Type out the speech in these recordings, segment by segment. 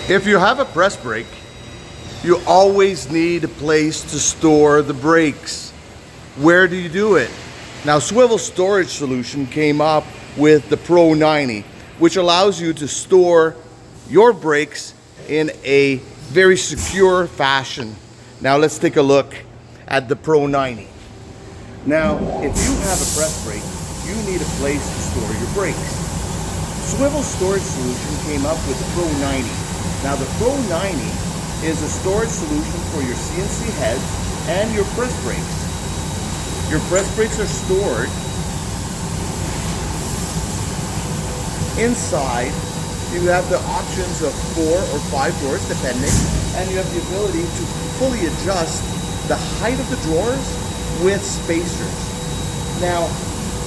If you have a press brake, you always need a place to store the brakes. Where do you do it? Now, Swivel Storage Solution came up with the Pro 90, which allows you to store your brakes in a very secure fashion. Now let's take a look at the Pro 90. Now, if you have a press brake, you need a place to store your brakes. Swivel Storage Solution came up with the Pro 90. Now the Pro 90 is a storage solution for your CNC heads and your press brakes. Your press brakes are stored inside. You have the options of 4 or 5 drawers depending, and you have the ability to fully adjust the height of the drawers with spacers. Now,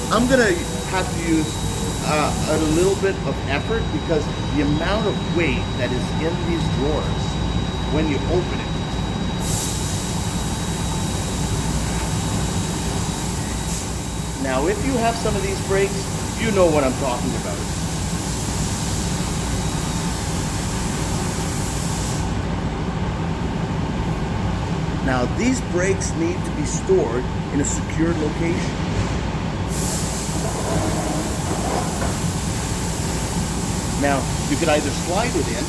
I'm gonna have to use a little bit of effort because the amount of weight that is in these drawers when you open it. Now, if you have some of these brakes, you know what I'm talking about. Now, these brakes need to be stored in a secured location. Now, you can either slide it in,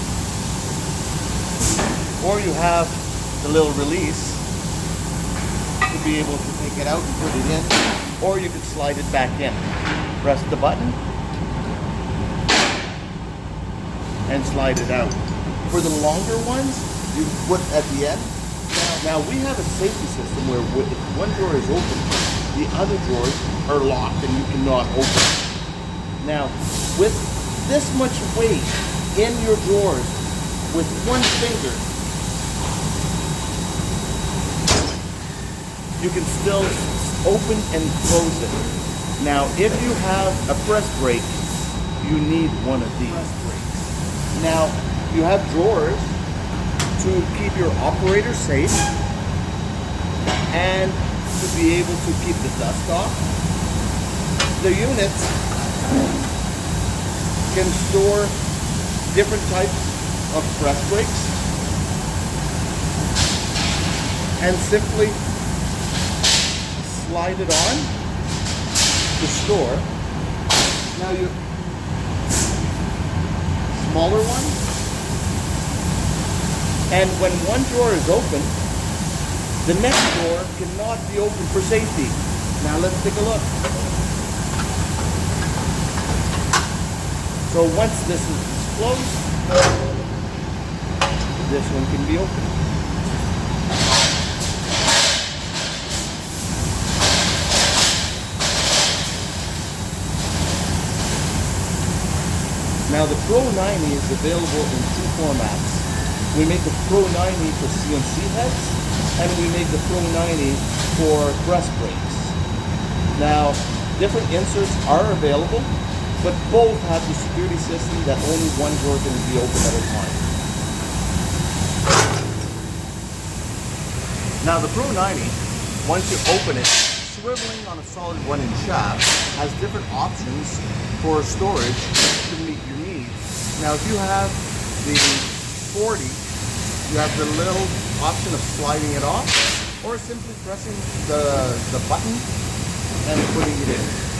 or you have the little release to be able to take it out and put it in, or you can slide it back in. Press the button and slide it out. For the longer ones, you put at the end. Now we have a safety system where if one drawer is open, the other drawers are locked and you cannot open. Now, with this much weight in your drawers, with one finger, you can still open and close it. Now, if you have a press brake, you need one of these. Now, you have drawers to keep your operator safe and to be able to keep the dust off. The units can store different types of press brakes and simply slide it on to store. Now you smaller one. And when one drawer is open, the next drawer cannot be opened for safety. Now let's take a look. So once this is closed, this one can be opened. Now the Pro 90 is available in 2 formats. We make the Pro 90 for CNC heads, and we make the Pro 90 for press brakes. Now, different inserts are available, but both have the security system that only one drawer can be open at a time. Now, the Pro 90, once you open it, swiveling on a solid 1-inch shaft, has different options for storage to meet your needs. Now, if you have the 40, you have the little option of sliding it off or simply pressing the button and putting it in.